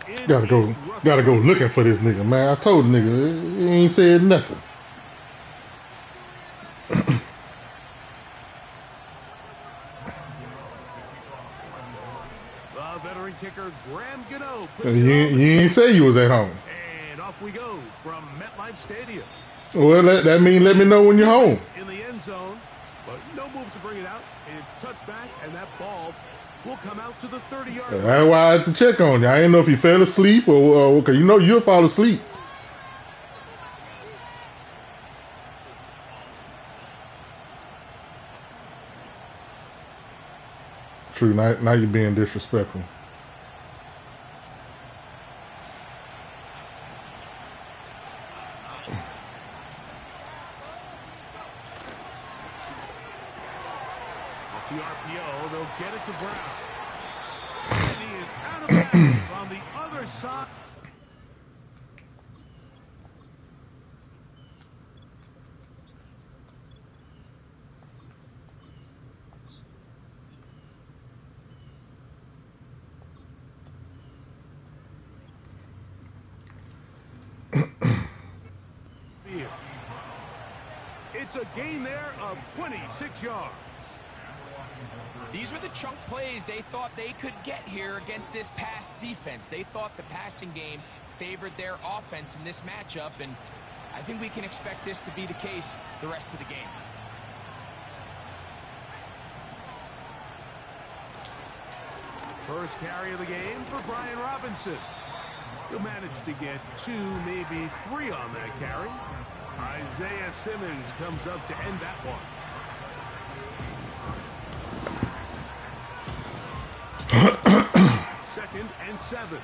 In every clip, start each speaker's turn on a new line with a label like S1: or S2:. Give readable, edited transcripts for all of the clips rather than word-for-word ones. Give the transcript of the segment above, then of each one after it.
S1: in
S2: Gotta go looking for this nigga, man. I told the nigga, he ain't said nothing.
S1: The veteran kicker, Graham Gano.
S2: You ain't say you was at home.
S1: And off we go from MetLife Stadium.
S2: Well, that mean let me know when you're home.
S1: In the end zone, but no move to bring it out. It's touchback, and that ball will come out to the 30-yard line.
S2: That's why I had to check on you. I didn't know if you fell asleep or okay. You know you'll fall asleep. True. Now you're being disrespectful.
S1: Off the RPO, they'll get it to Brown. And he is out of bounds on the other side. It's a gain there of 26 yards.
S3: These were the chunk plays they thought they could get here against this pass defense. They thought the passing game favored their offense in this matchup, and I think we can expect this to be the case the rest of the game.
S1: First carry of the game for Brian Robinson. He'll manage to get 2, maybe 3 on that carry. Isaiah Simmons comes up to end that one. Second and 7.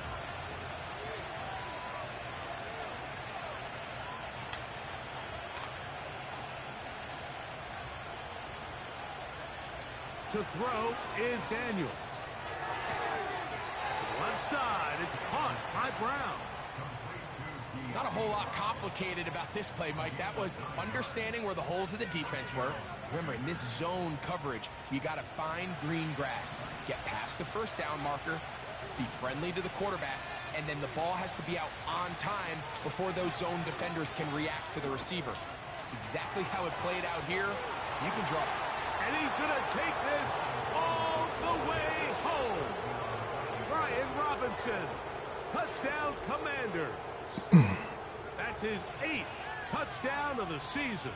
S1: To throw is Daniels. Left side, it's caught by Brown.
S3: Not a whole lot complicated about this play, Mike. That was understanding where the holes of the defense were. Remember, in this zone coverage, you got to find green grass, get past the first down marker, be friendly to the quarterback, and then the ball has to be out on time before those zone defenders can react to the receiver. It's exactly how it played out here. You can draw.
S1: And he's going to take this all the way home. Brian Robinson, touchdown Commanders. That's his 8th touchdown of the season.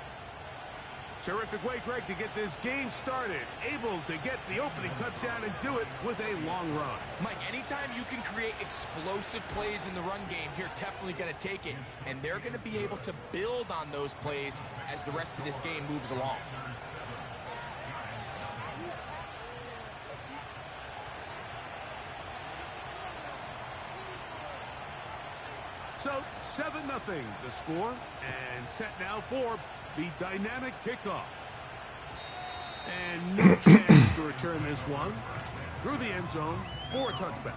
S1: Terrific way, Greg, to get this game started. Able to get the opening touchdown and do it with a long run.
S3: Mike, anytime you can create explosive plays in the run game, you're definitely going to take it. And they're going to be able to build on those plays as the rest of this game moves along.
S1: So 7-0 the score, and set now for the dynamic kickoff. And no chance to return this one through the end zone for a touchback.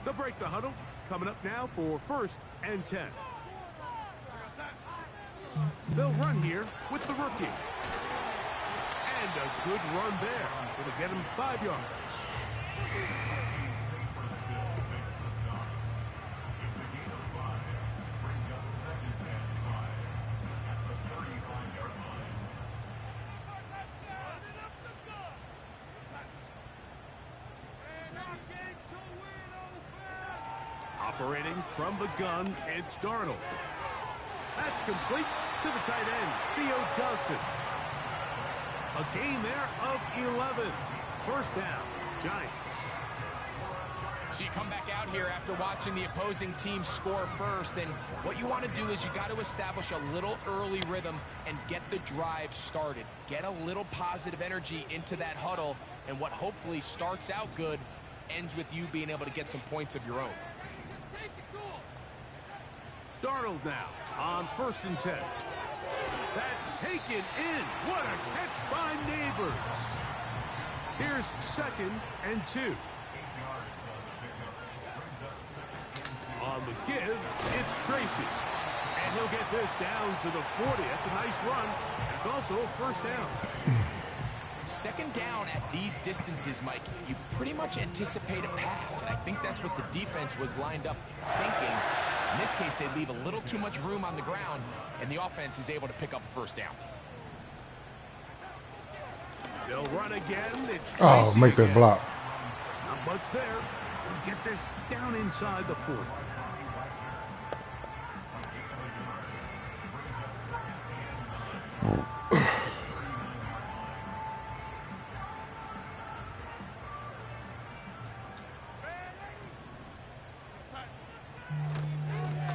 S1: They'll break the huddle. Coming up now for 1st and 10. They'll run here with the rookie. And a good run there. It'll get him 5 yards. Operating from the gun, it's Darnold. That's complete to the tight end, Theo Johnson. A gain there of 11. First down, Giants.
S3: So you come back out here after watching the opposing team score first, and what you want to do is you got to establish a little early rhythm and get the drive started. Get a little positive energy into that huddle, and what hopefully starts out good ends with you being able to get some points of your own.
S1: Darnold now on 1st and 10. That's taken in. What a catch by Neighbors. Here's 2nd and 2. On the give, it's Tracy. And he'll get this down to the 40. That's a nice run. It's also a first down.
S3: Second down at these distances, Mike, you pretty much anticipate a pass, and I think that's what the defense was lined up thinking. In this case, they leave a little too much room on the ground, and the offense is able to pick up a first down.
S1: They'll run again. It's
S2: Oh, make that block.
S1: Not much there. Get this down inside the 40.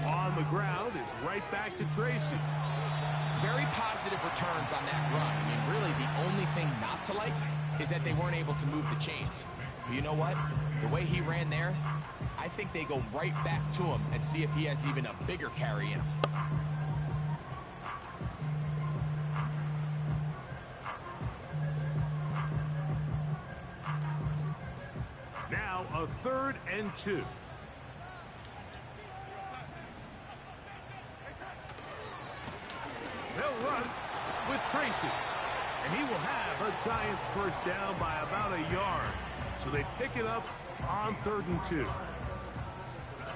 S1: On the ground, it's right back to Tracy.
S3: Very positive returns on that run. I mean, really, the only thing not to like is that they weren't able to move the chains. But you know what? The way he ran there, I think they go right back to him and see if he has even a bigger carry in him.
S1: Now a 3rd and 2. They'll run with Tracy. And he will have a Giants first down by about a yard. So they pick it up on 3rd and 2.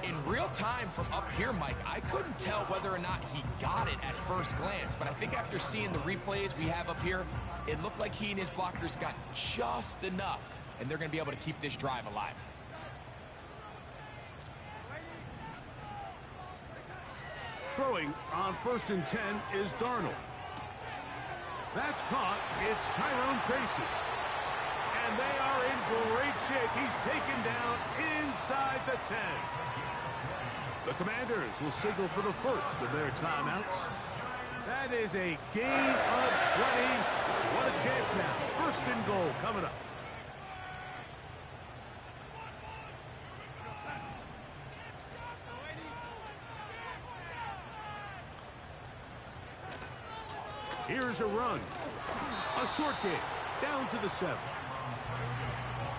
S3: In real time from up here, Mike, I couldn't tell whether or not he got it at first glance. But I think after seeing the replays we have up here, it looked like he and his blockers got just enough. And they're going to be able to keep this drive alive.
S1: Throwing on 1st and 10 is Darnold. That's caught. It's Tyrone Tracy. And they are in great shape. He's taken down inside the 10. The Commanders will signal for the first of their timeouts. That is a gain of 20. What a chance now. 1st and goal coming up. Here's a run. A short game. Down to the 7.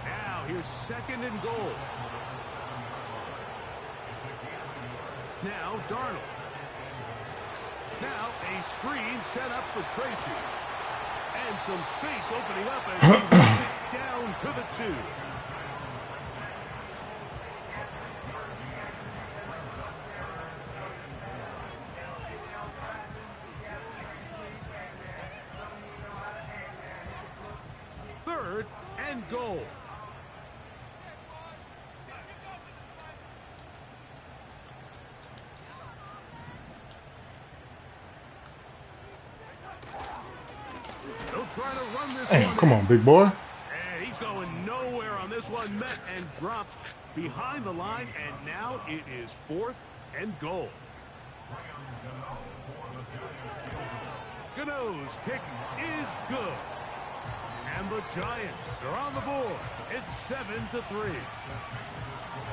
S1: Now here's 2nd and goal. Now Darnold. Now a screen set up for Tracy. And some space opening up as he runs it down to the 2. Third and goal. They'll try to run this
S2: Damn,
S1: one.
S2: come on, big boy.
S1: And he's going nowhere on this one. Met and dropped behind the line. And now it is 4th and goal. Gano's kick is good. And the Giants are on the board. It's 7-3.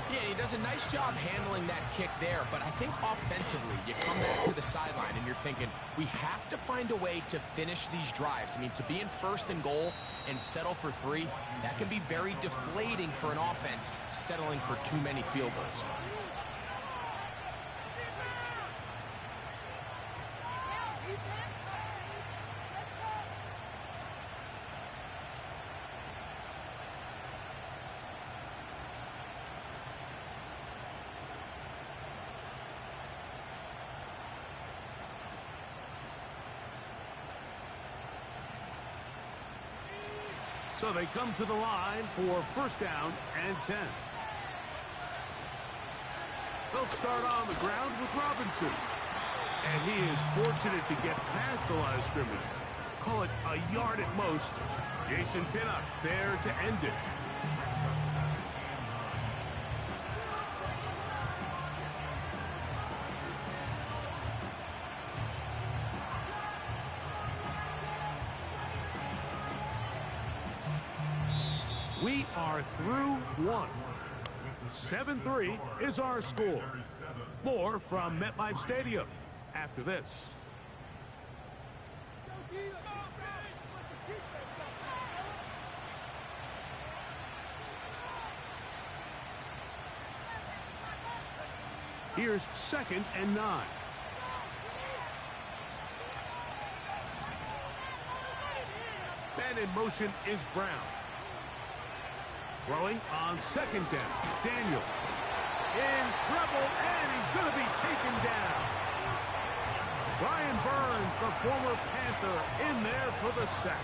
S3: Yeah, he does a nice job handling that kick there, but I think offensively, you come back to the sideline and you're thinking, we have to find a way to finish these drives. I mean, to be in 1st and goal and settle for 3, that can be very deflating for an offense settling for too many field goals.
S1: So they come to the line for 1st down and 10. They'll start on the ground with Robinson. And he is fortunate to get past the line of scrimmage. Call it a yard at most. Jason Pinnock there to end it. We are through 1. 7-3 is our score. More from MetLife Stadium after this. Here's 2nd and 9. And in motion is Brown. Throwing on second down. Daniel. In trouble, and he's going to be taken down. Brian Burns, the former Panther, in there for the sack.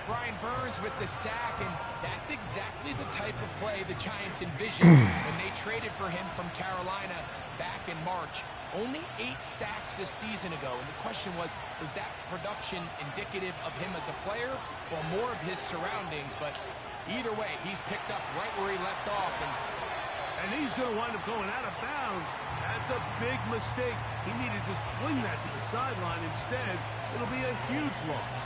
S3: Brian Burns with the sack, and that's exactly the type of play the Giants envisioned when they traded for him from Carolina back in March. Only 8 sacks a season ago, and the question was that production indicative of him as a player or more of his surroundings? But either way, he's picked up right where he left off,
S1: and he's going to wind up going out of bounds. That's a big mistake. He needed to just fling that to the sideline. Instead, it'll be a huge loss.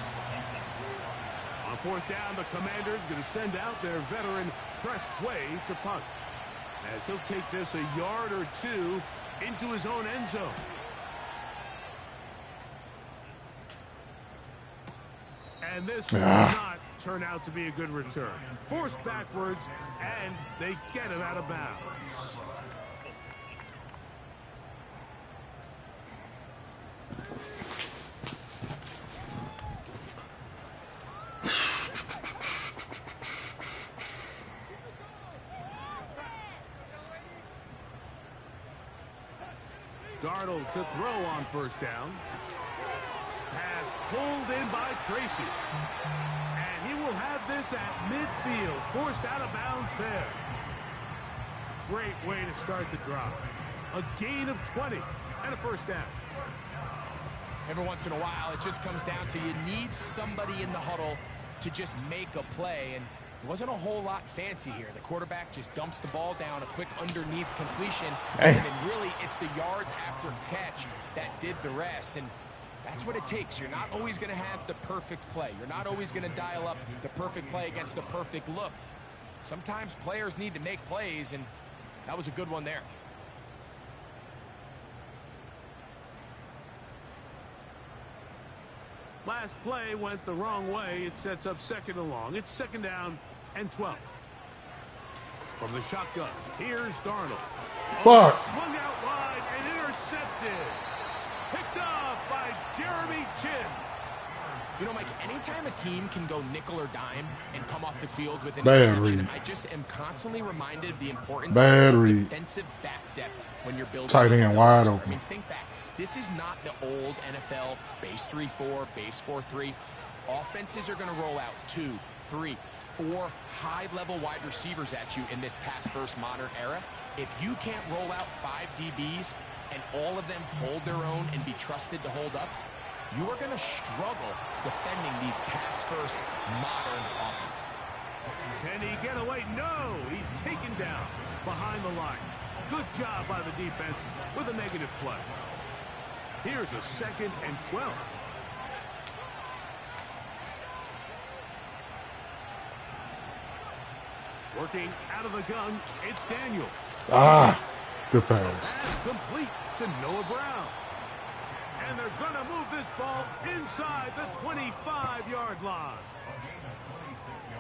S1: On fourth down, the Commanders going to send out their veteran Tress Way to punt, as he'll take this a yard or two into his own end zone. And this will not turn out to be a good return. Forced backwards, and they get him out of bounds. Darnold to throw on first down. Pass pulled in by Tracy. And he will have this at midfield. Forced out of bounds there. Great way to start the drive. A gain of 20 and a first down.
S3: Every once in a while, it just comes down to you need somebody in the huddle to just make a play. And it wasn't a whole lot fancy here. The quarterback just dumps the ball down, a quick underneath completion, and then really it's the yards after catch that did the rest. And that's what it takes. You're not always going to have the perfect play. You're not always going to dial up the perfect play against the perfect look. Sometimes players need to make plays, and that was a good one there.
S1: Last play went the wrong way. It sets up second and long. It's second down and 12. From the shotgun, here's Darnold.
S2: Fuck.
S1: Swung out wide and intercepted. Picked off by Jeremy Chinn.
S3: You know, Mike, anytime a team can go nickel or dime and come off the field with an interception, I just am constantly reminded of the importance of defensive back depth when you're building.
S2: Tight end wide open.
S3: I mean, think back. This is not the old NFL base 3-4, base 4-3. Offenses are going to roll out 2, 3, 4 high-level wide receivers at you in this pass-first modern era. If you can't roll out 5 DBs and all of them hold their own and be trusted to hold up, you are going to struggle defending these pass-first modern offenses.
S1: Can he get away? No! He's taken down behind the line. Good job by the defense with a negative play. Here's a second and 12. Working out of the gun, it's Daniel.
S2: Good pass.
S1: Pass complete to Noah Brown. And they're going to move this ball inside the 25-yard line.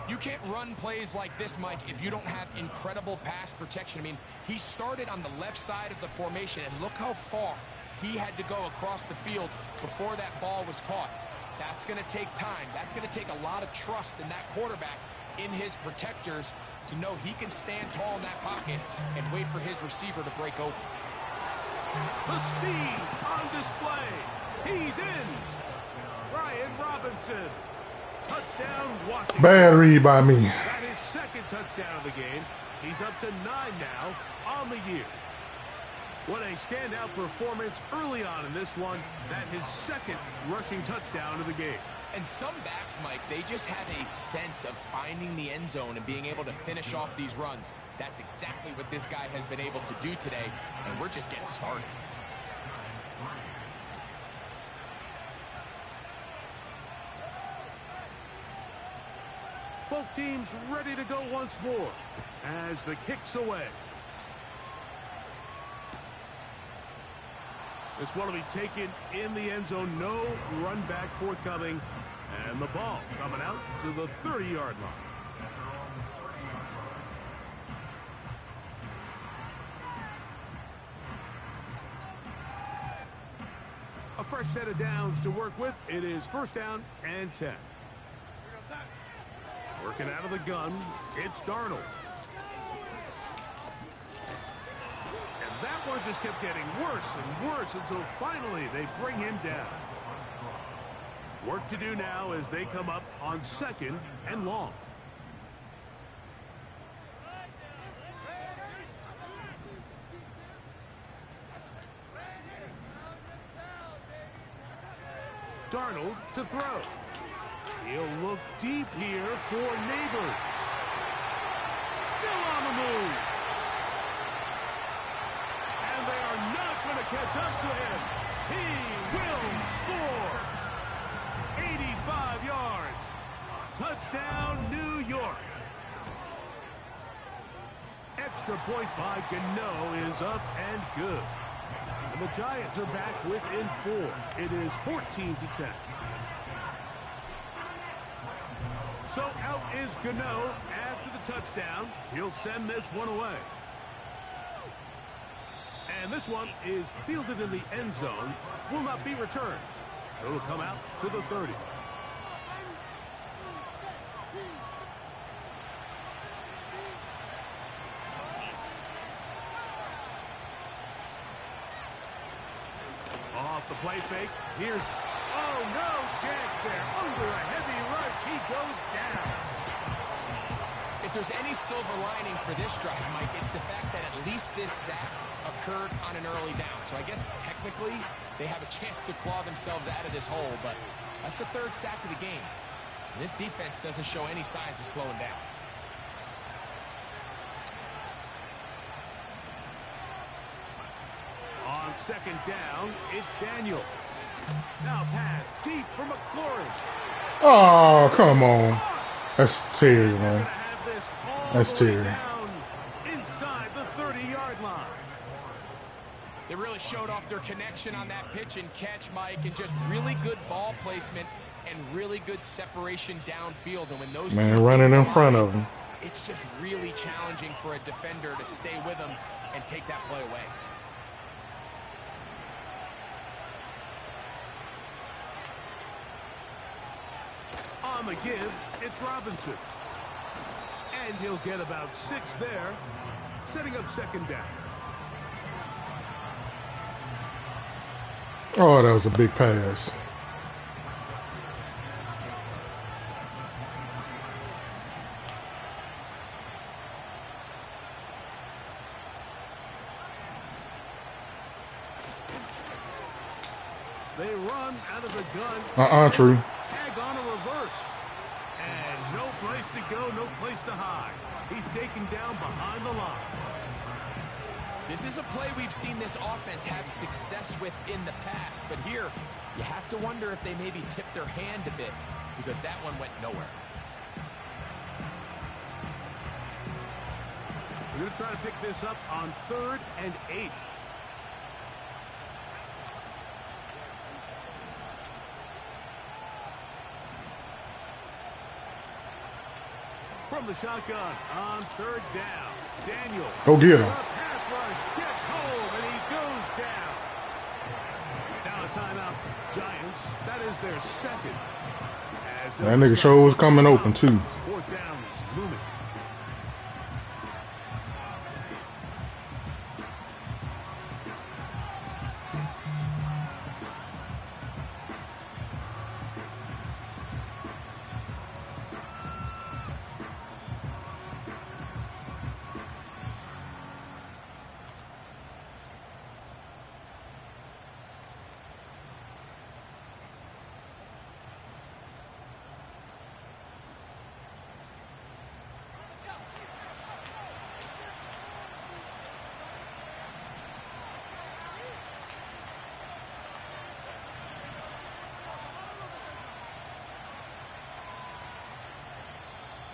S3: You can't run plays like this, Mike, if you don't have incredible pass protection. I mean, he started on the left side of the formation, and look how far he had to go across the field before that ball was caught. That's going to take time. That's going to take a lot of trust in that quarterback, in his protectors, to know he can stand tall in that pocket and wait for his receiver to break open.
S1: The speed on display. He's in. Brian Robinson. Touchdown, Washington.
S2: Bad read by me.
S1: That is second touchdown of the game. He's up to 9 now on the year. What a standout performance early on in this one. That his second rushing touchdown of the game.
S3: And some backs, Mike, they just have a sense of finding the end zone and being able to finish off these runs. That's exactly what this guy has been able to do today, and we're just getting started.
S1: Both teams ready to go once more as the kick's away. This one will be taken in the end zone. No run back forthcoming. And the ball coming out to the 30-yard line. A fresh set of downs to work with. It is first down and 10. Working out of the gun, it's Darnold. And that one just kept getting worse and worse until finally they bring him down. Work to do now as they come up on 2nd and long. Darnold to throw. He'll look deep here for Neighbors. Still on the move. And they are not going to catch up to him. He will score. 85 yards. Touchdown, New York. Extra point by Gano is up and good. And the Giants are back within 4. It is 14-10. So out is Gano after the touchdown. He'll send this one away. And this one is fielded in the end zone. Will not be returned. So it'll come out to the 30. Off the play fake. Here's, oh, no chance there. Under a heavy rush, he goes down.
S3: If there's any silver lining for this drive, Mike, it's the fact that at least this sack occurred on an early down. So I guess technically they have a chance to claw themselves out of this hole, but that's the 3rd sack of the game. And this defense doesn't show any signs of slowing down.
S1: On 2nd down, it's Daniels. Now pass deep for McLaurin.
S2: Oh, come on. That's Terry, man. That's Terry.
S1: Inside the 30-yard line.
S3: They really showed off their connection on that pitch and catch, Mike, and just really good ball placement and really good separation downfield. And when those
S2: man running in front of him,
S3: it's just really challenging for a defender to stay with him and take that play away.
S1: On the give, it's Robinson. And he'll get about 6 there, setting up 2nd down.
S2: oh, that was a big pass.
S1: They run out of the gun.
S2: True.
S1: Tag on a reverse. And no place to go, no place to hide. He's taken down behind the line.
S3: This is a play we've seen this offense have success with in the past, but here you have to wonder if they maybe tipped their hand a bit because that one went nowhere.
S1: We're going to try to pick this up on 3rd and 8. From the shotgun on 3rd down. Daniel.
S2: Go get him.
S1: Pass rush gets home and he goes down. Now a timeout. Giants. That is their 2nd.
S2: That nigga sure was coming open too.
S1: 4th down is looming.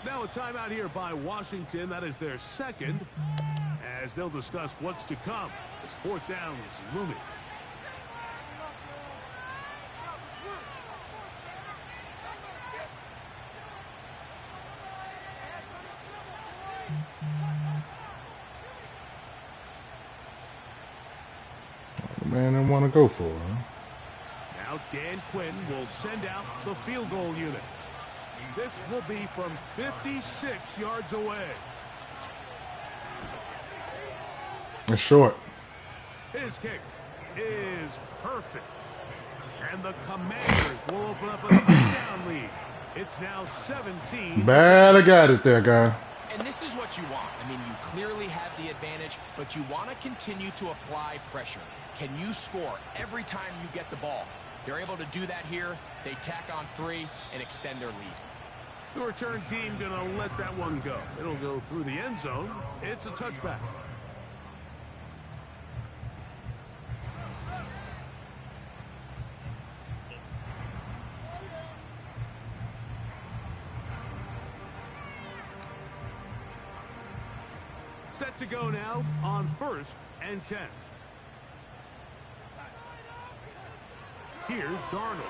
S1: Now a timeout here by Washington. That is their 2nd, as they'll discuss what's to come. This 4th down is looming.
S2: The man didn't want to go for it. Huh?
S1: Now Dan Quinn will send out the field goal unit. This will be from 56 yards away.
S2: It's short.
S1: His kick is perfect. And the Commanders will open up a touchdown lead. It's now 17.
S2: Barely got it there, guy.
S3: And this is what you want. I mean, you clearly have the advantage, but you want to continue to apply pressure. Can you score every time you get the ball? They're able to do that here. They tack on 3 and extend their lead.
S1: The return team going to let that one go. It'll go through the end zone. It's a touchback. Set to go now on 1st and 10. Here's Darnold.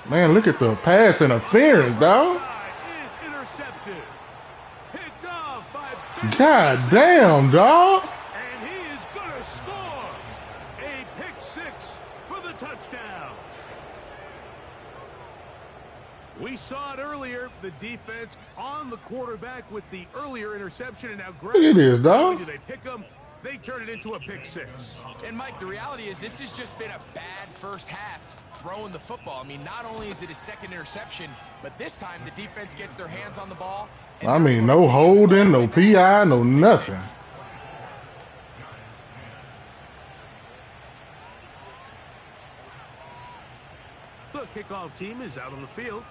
S2: Man, look at the pass interference, dog.
S1: Is intercepted. Picked off by
S2: God damn, dog.
S1: And he is going to score. A pick 6 for the touchdown. We saw it earlier, the defense on the quarterback with the earlier interception, and now Greg,
S2: Look at this, dog.
S1: do they pick him? They turn it into a pick 6.
S3: And Mike, the reality is this has just been a bad first half throwing the football. I mean, not only is it a second interception, but this time the defense gets their hands on the ball.
S2: I mean, no holding, no PI, no nothing.
S1: The kickoff team is out on the field,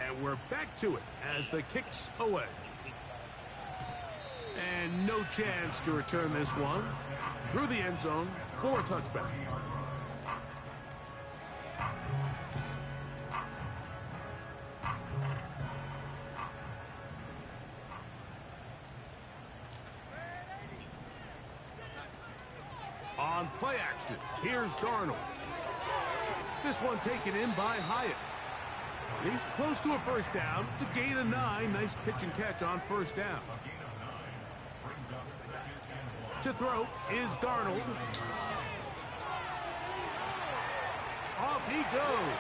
S1: and we're back to it as the kick's away. And no chance to return this one through the end zone for a touchback. On play action, here's Darnold. This one taken in by Hyatt. He's close to a first down. It's a gain of 9. Nice pitch and catch on first down. To throw is Darnold. Off he goes.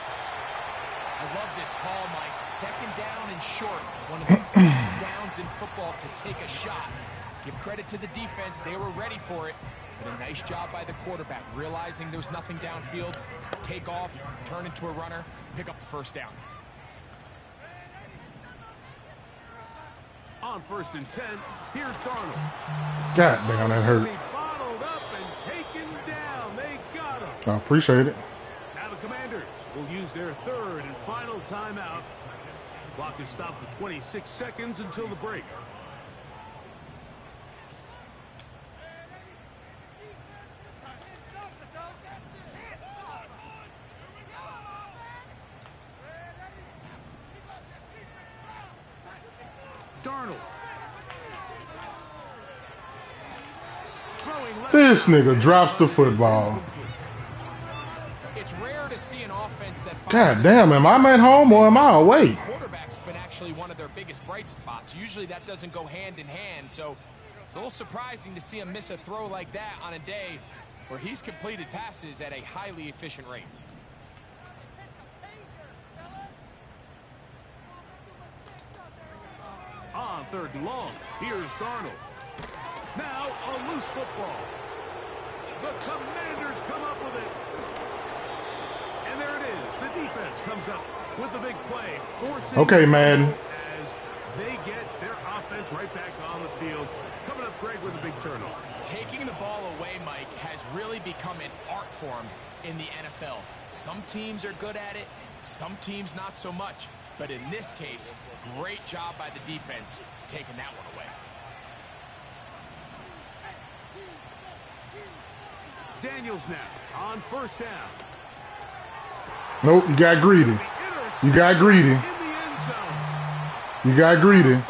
S3: I love this call, Mike. Second down and short. One of the biggest downs in football to take a shot. Give credit to the defense. They were ready for it. But a nice job by the quarterback, realizing there's nothing downfield. Take off, turn into a runner, pick up the first down.
S1: On 1st and 10, here's Darnold.
S2: God damn, that hurt.
S1: Bottled up and taken down. They got him.
S2: I appreciate it.
S1: Now the Commanders will use their 3rd and final timeout. Clock is stopped for 26 seconds until the break. Darnold.
S2: This nigga drops the football.
S3: It's rare to see an offense that
S2: God damn, am I at home or am I away?
S3: Quarterback's been actually one of their biggest bright spots. Usually that doesn't go hand in hand, so it's a little surprising to see him miss a throw like that on a day where he's completed passes at a highly efficient rate.
S1: On 3rd and long, here's Darnold. Now a loose football. The Commanders come up with it. And there it is. The defense comes up with the big play.
S2: Okay, man.
S1: As they get their offense right back on the field. Coming up, Greg, with a big turnover.
S3: Taking the ball away, Mike, has really become an art form in the NFL. Some teams are good at it, some teams not so much. But in this case, great job by the defense taking that one away.
S1: Daniels now on 1st down.
S2: Nope, you got greedy. You got greedy. You got greedy.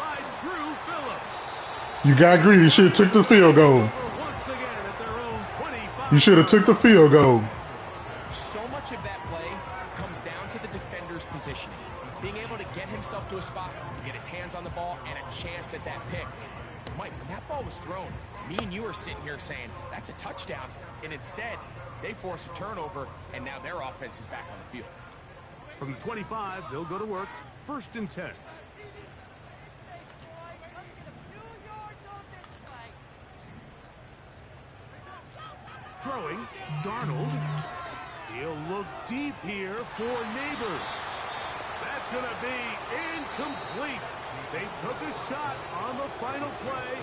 S2: You got greedy. You should have took the field goal. You should have took the field goal.
S3: So much of that play comes down to the defender's positioning. Being able to get himself to a spot, to get his hands on the ball, and a chance at that pick. Mike, when that ball was thrown, me and you were sitting here saying, that's a touchdown. And instead, they force a turnover, and now their offense is back on the field.
S1: From the 25, they'll go to work. 1st and 10. Throwing, Darnold. He'll look deep here for Neighbors. That's going to be incomplete. They took a shot on the final play.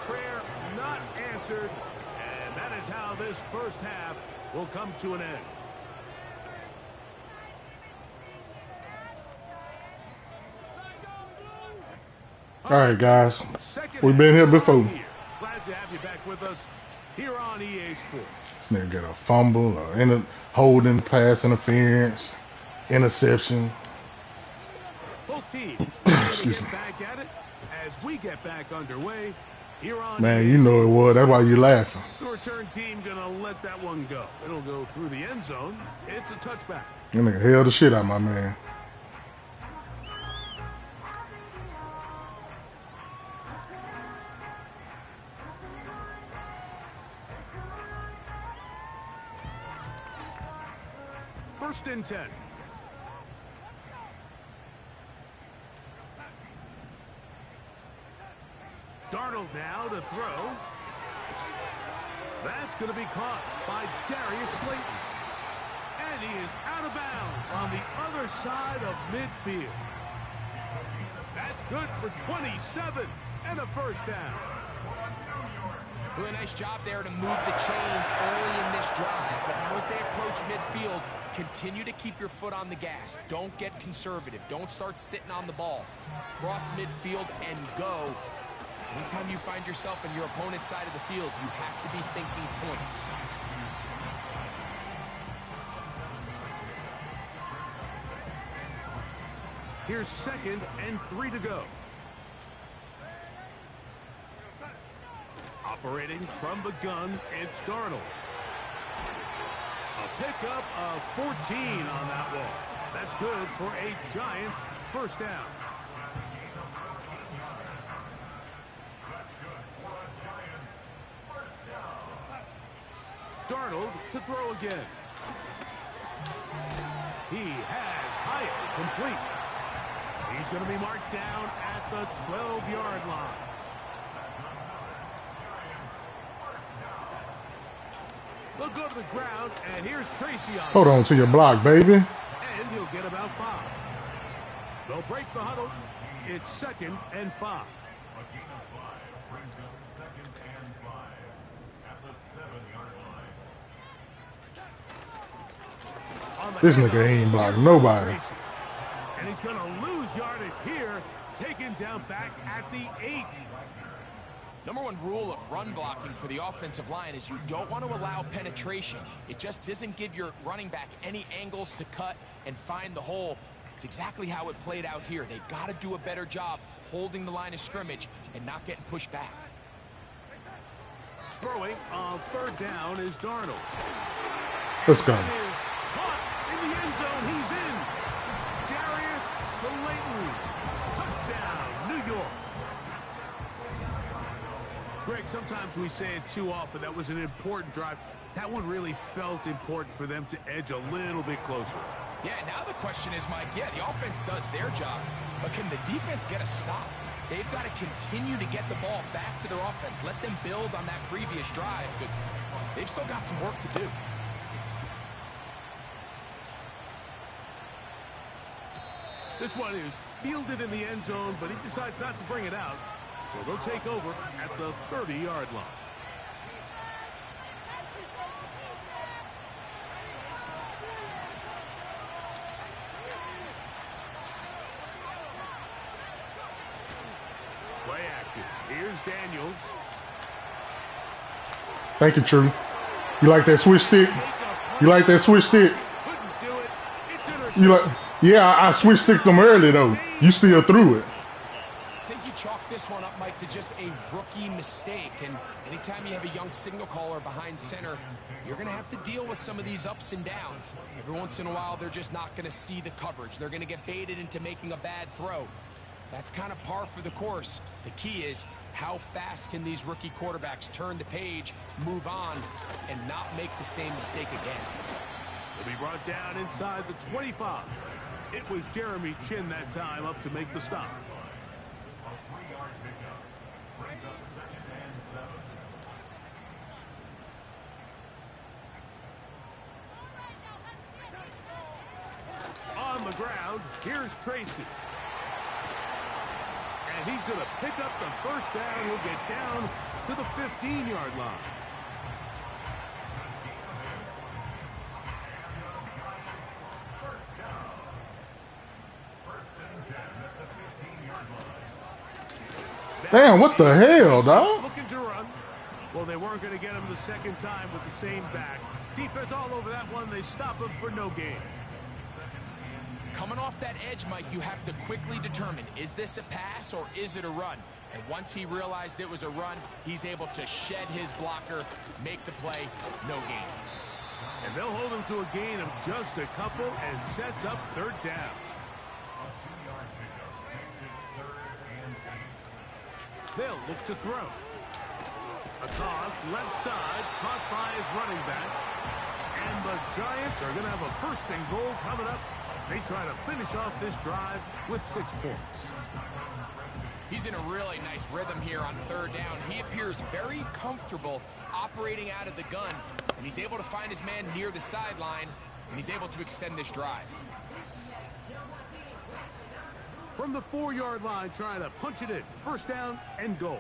S1: Prayer not answered. And that is how this first half will come to an end.
S2: All right, guys. We've been here before.
S1: Glad to have you back with us here on EA Sports.
S2: This nigga got a fumble, or holding, pass interference, interception.
S1: Both teams ready to get back at it as we get back underway here on
S2: Man, you know it was. That's why you laughing.
S1: The return team gonna let that one go. It'll go through the end zone. It's a touchback.
S2: That nigga held the shit out of my man.
S1: First and 10. Darnold now to throw. That's going to be caught by Darius Slayton. And he is out of bounds on the other side of midfield. That's good for 27 and a first down.
S3: Really nice job there to move the chains early in this drive. But now as they approach midfield, continue to keep your foot on the gas. Don't get conservative. Don't start sitting on the ball. Cross midfield and go. Anytime you find yourself on your opponent's side of the field, you have to be thinking points.
S1: Here's 2nd and 3 to go. Operating from the gun, it's Darnold. A pickup of 14 on that wall. That's good for a Giants first down. Darnold to throw again. He has Hyatt complete. He's going to be marked down at the 12-yard line. They'll go to the ground, and here's Tracy on.
S2: Hold on to your block, baby.
S1: And he'll get about 5. They'll break the huddle. It's 2nd and 5.
S2: This nigga ain't blocked nobody.
S1: And he's going to lose yardage here, taken down back at the 8.
S3: Number one rule of run blocking for the offensive line is you don't want to allow penetration. It just doesn't give your running back any angles to cut and find the hole. It's exactly how it played out here. They've got to do a better job holding the line of scrimmage and not getting pushed back.
S1: Throwing on 3rd down is Darnold.
S2: Let's go.
S1: Caught in the end zone. He's in. Darius Slayton. Touchdown, New York. Greg, sometimes we say it too often. That was an important drive. That one really felt important for them to edge a little bit closer.
S3: Yeah, now the question is, Mike, yeah, the offense does their job, but can the defense get a stop? They've got to continue to get the ball back to their offense. Let them build on that previous drive because they've still got some work to do.
S1: This one is fielded in the end zone, but he decides not to bring it out. So they'll take over at the 30-yard line. Play action. Here's Daniels.
S2: Thank you, True. You like that switch stick? You like that switch stick?
S1: Couldn't do it. It's intercepted.
S2: You like? Yeah, I switch sticked them early though. You still threw it.
S3: I think you chalk this one up, Mike, to just a rookie mistake. And anytime you have a young signal caller behind center, you're going to have to deal with some of these ups and downs. Every once in a while, they're just not going to see the coverage. They're going to get baited into making a bad throw. That's kind of par for the course. The key is how fast can these rookie quarterbacks turn the page, move on, and not make the same mistake again.
S1: Will be brought down inside the 25. It was Jeremy Chin that time up to make the stop. On the ground, here's Tracy. And he's going to pick up the first down. He'll get down to the 15-yard line.
S2: Damn, what the hell, dog?
S1: Looking to run. Well, they weren't going to get him the second time with the same back. Defense all over that one. They stop him for no gain.
S3: Coming off that edge, Mike, you have to quickly determine, is this a pass or is it a run? And once he realized it was a run, he's able to shed his blocker, make the play, no gain.
S1: And they'll hold him to a gain of just a couple and sets up third down. They'll look to throw. A toss, left side, caught by his running back. And the Giants are going to have a first and goal coming up. They try to finish off this drive with 6 points.
S3: He's in a really nice rhythm here on third down. He appears very comfortable operating out of the gun, and he's able to find his man near the sideline, and he's able to extend this drive.
S1: From the 4-yard line, trying to punch it in. First down and goal.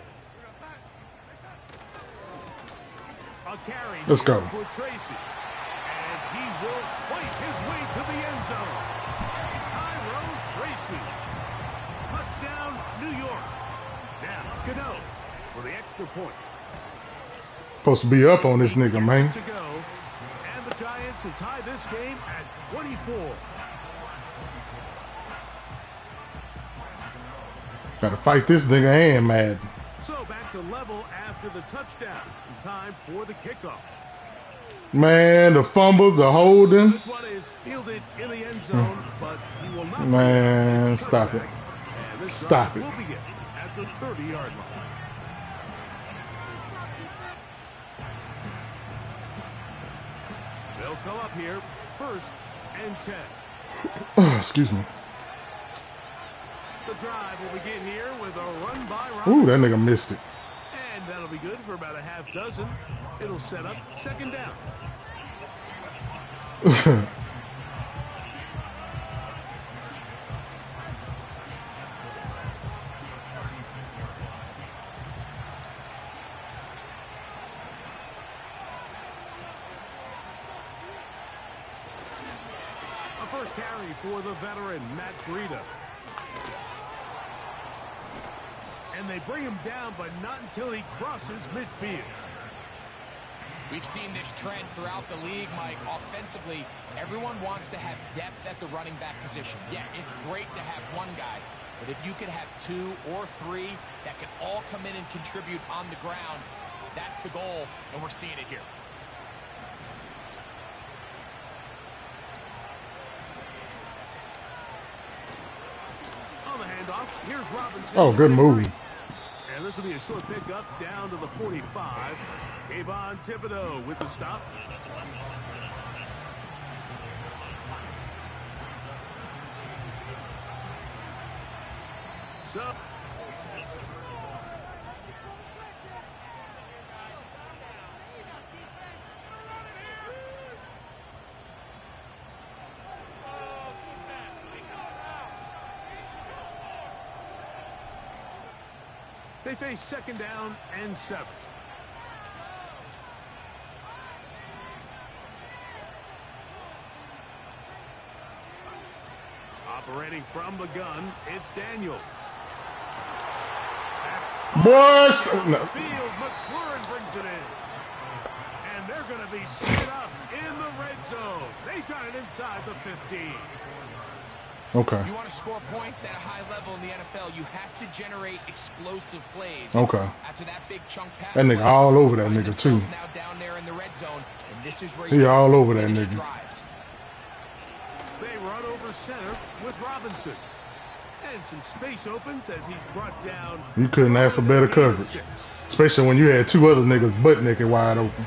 S1: A carry.
S2: Let's go.
S1: For Tracy. And he will fight his way to the end zone. Tyrone Tracy. Touchdown, New York. Now, Gano for the extra point.
S2: Supposed to be up on this nigga, man.
S1: To go. And the Giants will tie this game at 24.
S2: Gotta fight this nigga and mad.
S1: So back to level after the touchdown. Time for the kickoff.
S2: Man, the fumble, the holding.
S1: This one is fielded in the end zone, but he will not.
S2: Man, stop it. Stop it.
S1: Will begin at the 30-yard line. They'll come up here, first and 10.
S2: Excuse me.
S1: The drive will begin here with a run by Robinson.
S2: Ooh, that nigga missed it.
S1: And that'll be good for about a half dozen. It'll set up second down. A first carry for the veteran, Matt Breida. And they bring him down, but not until he crosses midfield.
S3: We've seen this trend throughout the league, Mike. Offensively, everyone wants to have depth at the running back position. Yeah, it's great to have one guy, but if you could have 2 or 3 that can all come in and contribute on the ground, that's the goal, and we're seeing it here.
S1: On the handoff, here's Robinson.
S2: Oh, good movie.
S1: And this will be a short pickup down to the 45. Kayvon Thibodeaux with the stop. So they face second down and 7. Operating from the gun, it's Daniels.
S2: Boys, no.
S1: Field, McLaurin brings it in. And they're going to be set up in the red zone. They've got it inside the 15.
S2: Okay.
S3: If you want to score points at a high level in the NFL, you have to generate explosive plays.
S2: Okay.
S3: After that big chunk pass,
S2: That nigga all over that nigga too.
S3: Now down there in the red zone, and this is where
S2: He all over that nigga.
S3: Drives.
S1: They run over center with Robinson. And some space opens as he's brought down.
S2: You couldn't ask for better coverage. Especially when you had 2 other niggas butt naked wide open.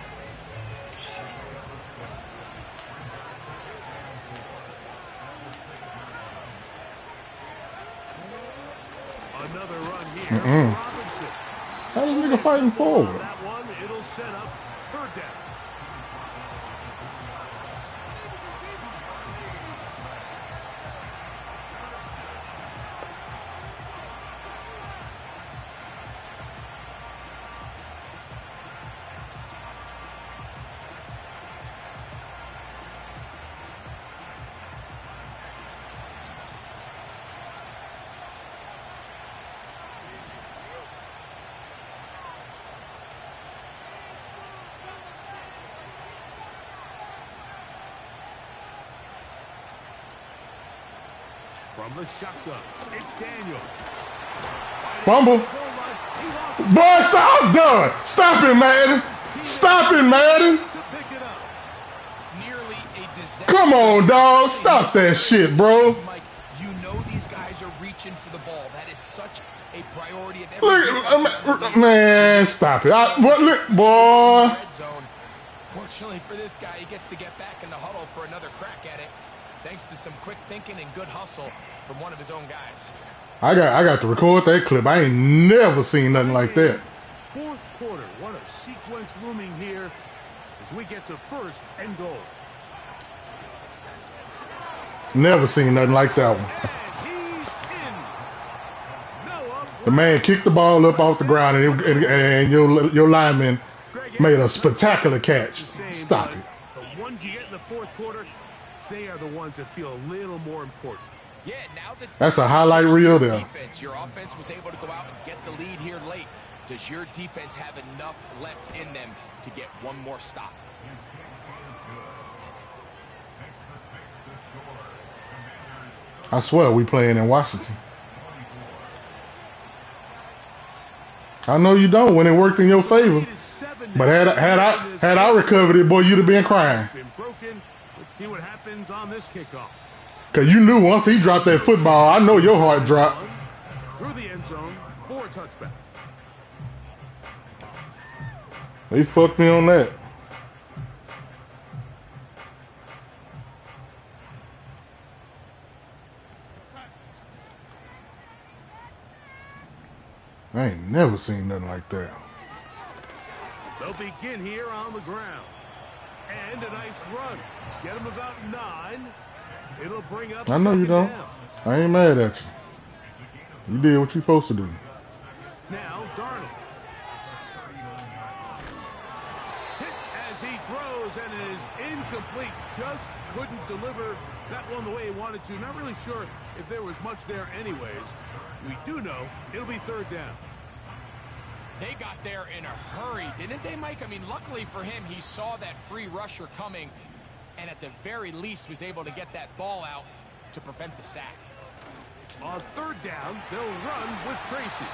S1: Another run here for Robinson.
S2: How this nigga fighting forward?
S1: On that one, it'll set up third down. From the shotgun, it's Daniel.
S2: Fumble. Boy, stop done. Stop it, Madden. Stop it, Madden.
S3: Nearly a disaster.
S2: Come on, dog. Stop that shit, bro.
S3: Mike, you know these guys are reaching for the ball. That is such a priority of
S2: Look, man, stop it. Look, boy.
S3: Fortunately for this guy, he gets to get back in the huddle for another crack at it, thanks to some quick thinking and good hustle from one of his own guys.
S2: I got to record that clip. I ain't never seen nothing like that.
S1: Fourth quarter, what a sequence looming here as we get to first and goal.
S2: Never seen nothing like that one. The man kicked the ball up off the ground, and your lineman made a spectacular catch. Stop it.
S1: The ones you get in the fourth quarter, they are the ones that feel a little more important.
S3: Yeah, now that
S2: that's a highlight reel there.
S3: Defense, your offense was able to go out and get the lead here late. Does your defense have enough left in them to get one more stop?
S2: I swear we playing in Washington. I know you don't when it worked in your favor. But had I recovered it, boy, you'd have been crying.
S1: Let's see what happens on this kickoff.
S2: Cause you knew once he dropped that football, I know your heart dropped.
S1: Through the end zone for a touchback.
S2: They fucked me on that. I ain't never seen nothing like that.
S1: They'll begin here on the ground. And a nice run. Get him about 9. It'll bring up
S2: I know you don't.
S1: Down.
S2: I ain't mad at you. You did what you supposed to do.
S1: Now Darnold. Hit as he throws and it is incomplete. Just couldn't deliver that one the way he wanted to. Not really sure if there was much there anyways. We do know it'll be third down.
S3: They got there in a hurry, didn't they, Mike? I mean, luckily for him, he saw that free rusher coming and at the very least was able to get that ball out to prevent the sack.
S1: On third down, they'll run with Tracy.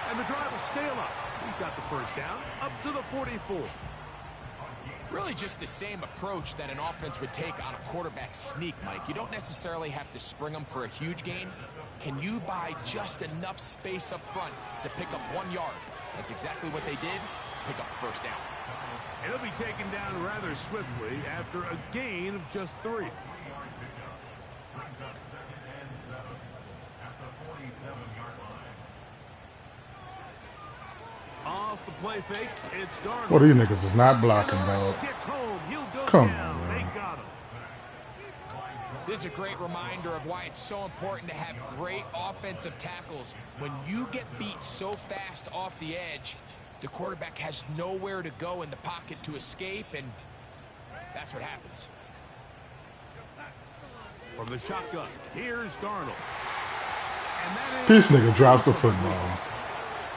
S1: And the drive will stay alive. He's got the first down up to the 44.
S3: Really just the same approach that an offense would take on a quarterback sneak, Mike. You don't necessarily have to spring them for a huge gain. Can you buy just enough space up front to pick up 1 yard? That's exactly what they did. Pick up the first down.
S1: It'll be taken down rather swiftly after a gain of just 3. Off the play fake, it's Darnold.
S2: Well, these niggas is not blocking, dog. Come on, man.
S1: They got him.
S3: This is a great reminder of why it's so important to have great offensive tackles. When you get beat so fast off the edge, the quarterback has nowhere to go in the pocket to escape, and that's what happens.
S1: From the shotgun, here's Darnold. And that
S2: This nigga drops the football.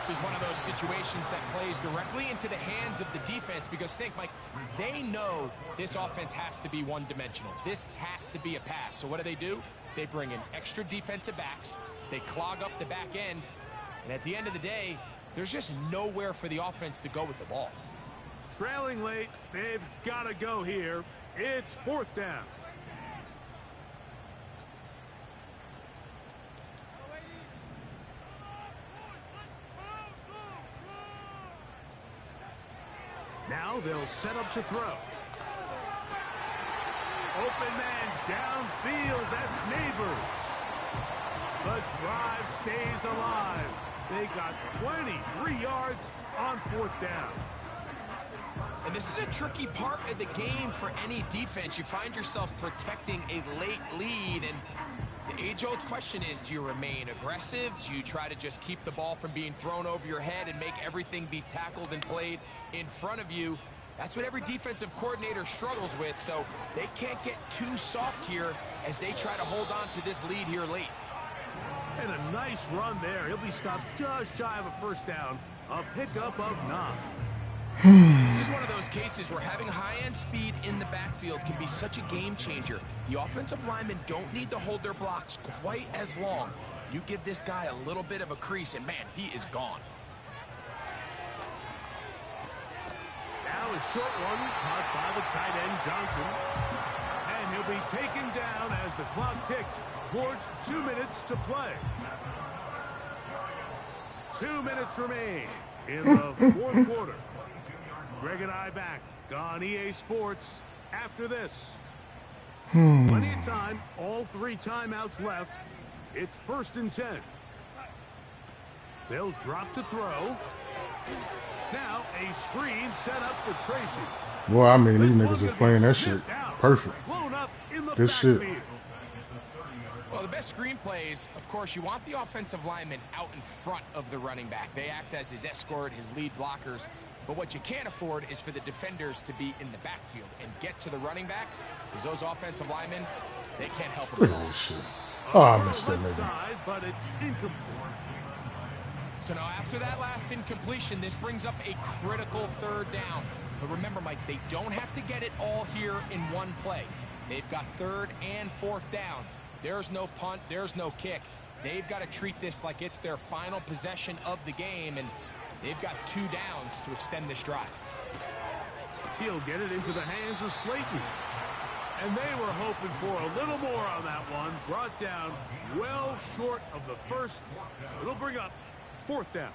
S3: This is one of those situations that plays directly into the hands of the defense because think, Mike, they know this offense has to be one-dimensional. This has to be a pass. So what do? They bring in extra defensive backs. They clog up the back end. And at the end of the day, there's just nowhere for the offense to go with the ball.
S1: Trailing late, they've got to go here. It's fourth down. Now they'll set up to throw. Open man downfield. That's Neighbors. The drive stays alive. They got 23 yards on 4th down.
S3: And this is a tricky part of the game for any defense. You find yourself protecting a late lead, and the age-old question is, do you remain aggressive? Do you try to just keep the ball from being thrown over your head and make everything be tackled and played in front of you? That's what every defensive coordinator struggles with, so they can't get too soft here as they try to hold on to this lead here late.
S1: And a nice run there. He'll be stopped just shy of a 1st down. A pickup of 9.
S3: This is one of those cases where having high-end speed in the backfield can be such a game changer. The offensive linemen don't need to hold their blocks quite as long. You give this guy a little bit of a crease, and man, he is gone.
S1: Now a short one caught by the tight end Johnson. And he'll be taken down as the clock ticks towards 2 minutes to play. 2 minutes remain in the 4th quarter. Greg and I back on EA Sports after this. Plenty of time, all 3 timeouts left. It's 1st and 10. They'll drop to throw. Now a screen set up for Tracy.
S2: Well, I mean, these niggas is playing that shit perfect.
S1: Blown up in the
S2: This shit.
S1: backfield.
S3: Well, the best screen plays, of course, you want the offensive lineman out in front of the running back. They act as his escort, his lead blockers. But what you can't afford is for the defenders to be in the backfield and get to the running back, because those offensive linemen, they can't help
S2: Look
S3: them
S2: at
S3: at all.
S2: this shit. Oh, I missed that
S1: Left
S2: nigga.
S1: side, but it's incomplete.
S3: So now after that last incompletion, this brings up a critical 3rd down. But remember, Mike, they don't have to get it all here in one play. They've got 3rd and 4th down. There's no punt, there's no kick. They've got to treat this like it's their final possession of the game, and they've got 2 downs to extend this drive.
S1: He'll get it into the hands of Slayton. And they were hoping for a little more on that one. Brought down well short of the 1st. So it'll bring up 4th down.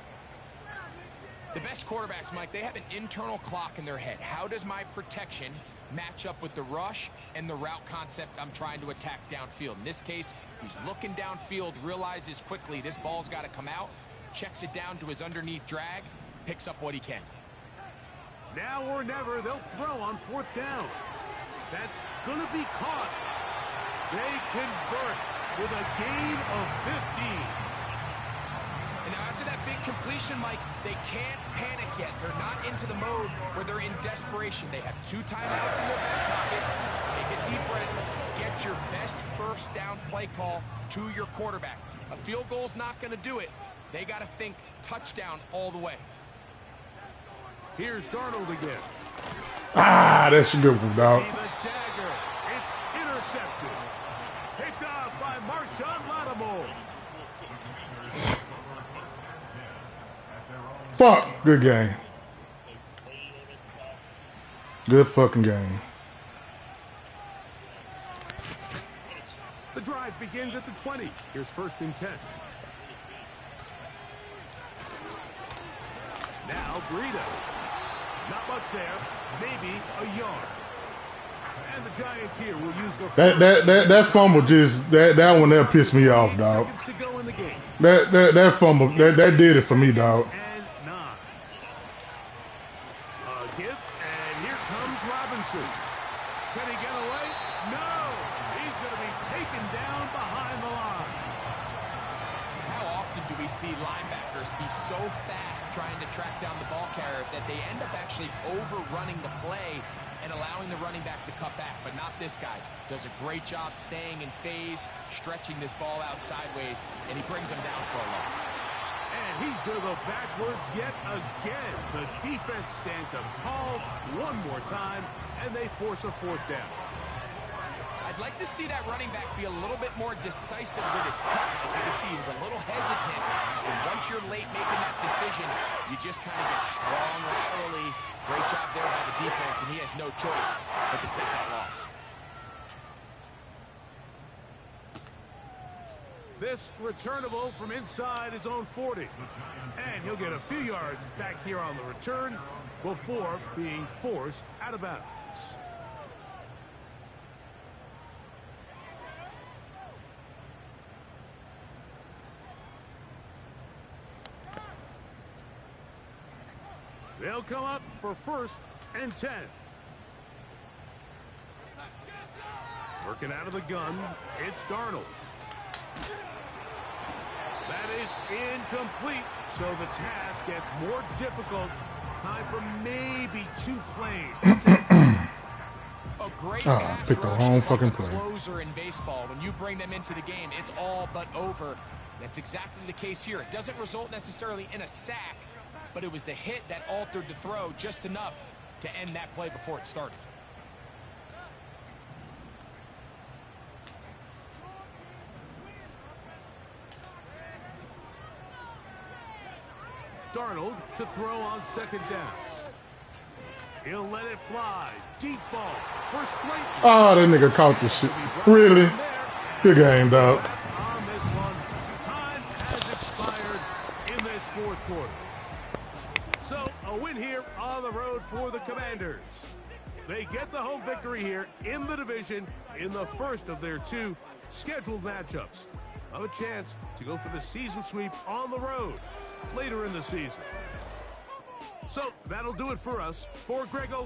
S3: The best quarterbacks, Mike, they have an internal clock in their head. How does my protection match up with the rush and the route concept I'm trying to attack downfield? In this case, he's looking downfield, realizes quickly this ball's got to come out, checks it down to his underneath drag, picks up what he can.
S1: Now or never, they'll throw on 4th down. That's going to be caught. They convert with a gain of 15.
S3: And now after that big completion, Mike, they can't panic yet. They're not into the mode where they're in desperation. They have 2 timeouts in their back pocket. Take a deep breath. Get your best 1st down play call to your quarterback. A field goal's not going to do it. They got to think touchdown all the way.
S1: Here's Darnold again.
S2: Ah, that's a good one, dog.
S1: The dagger. It's intercepted. Picked off by Marshawn Lattimore.
S2: Fuck. Good game. Good fucking game.
S1: The drive begins at the 20. Here's 1st and 10. Now Breida. Not much there. Maybe a yard. And the Giants here will use the
S2: That fumble just that one there pissed me off, dog.
S1: seconds to go in the game.
S2: That fumble that did it for me, dog.
S1: And 9. A gift, and here comes Robinson. Can he get away? No! He's going to be taken down behind the line.
S3: How often do we see linebackers be so fast trying to track down the ball carrier that they end up actually overrunning the play and allowing the running back to cut back? But not this guy. Does a great job staying in phase, stretching this ball out sideways, and he brings him down for a loss.
S1: And he's going to go backwards yet again. The defense stands up tall one more time, and they force a 4th down.
S3: I'd like to see that running back be a little bit more decisive with his cut. You can see he was a little hesitant. And once you're late making that decision, you just kind of get strong laterally. Great job there by the defense, and he has no choice but to take that loss.
S1: This returnable from inside his own 40. And he'll get a few yards back here on the return before being forced out of bounds. They'll come up for 1st and 10. Working out of the gun, it's Darnold. That is incomplete, so the task gets more difficult. Time for maybe 2 plays. That's it.
S3: A great pass
S2: picked the
S3: rush
S2: wrong
S3: is like
S2: fucking
S3: a
S2: play.
S3: closer in baseball. When you bring them into the game, it's all but over. That's exactly the case here. It doesn't result necessarily in a sack, but it was the hit that altered the throw just enough to end that play before it started.
S1: Darnold to throw on 2nd down. He'll let it fly. Deep ball for Slayton.
S2: Oh, that nigga caught the shit. Really? Good game, dog.
S1: On this one, time has expired in this 4th quarter. So, a win here on the road for the Commanders. They get the home victory here in the division in the first of their 2 scheduled matchups. Have a chance to go for the season sweep on the road later in the season. So, that'll do it for us. For Greg